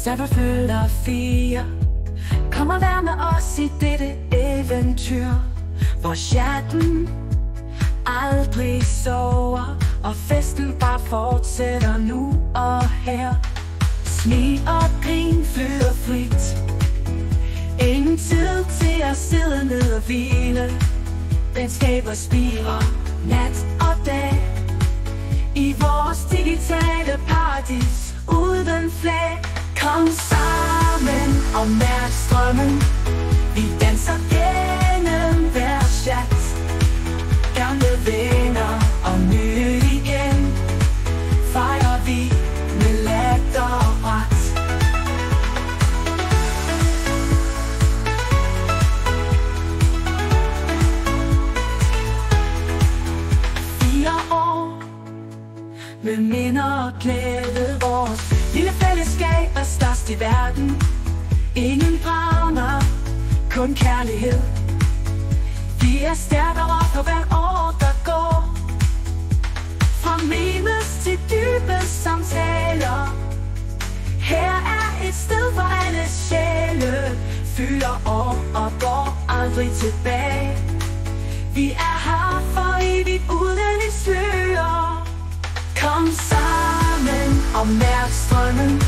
Så du føler 4. Kom og vær med os i dette eventyr, hvor chatten aldrig sover, og festen bare fortsætter nu og her. Smil og grin flyder frit. Ingen tid til at sidde ned og hvile. Venskaber spirer nat og dag i vores digitale paradis uden flag. Kom sammen og mærk strømmen. Vi danser gennem hver chat. Gamle venner og nye igen fejrer vi med latter og ret. Med minder og glæde, vores lille fællesskab er størst i verden. Ingen drama, kun kærlighed. Vi er stærkere for hvert år, der går. Fra memes til dybe samtaler. Her er et sted for alle sjæle. Fylder år og går aldrig tilbage. Vi er her for evigt uden et slør. Kom sammen og mærk strømmen.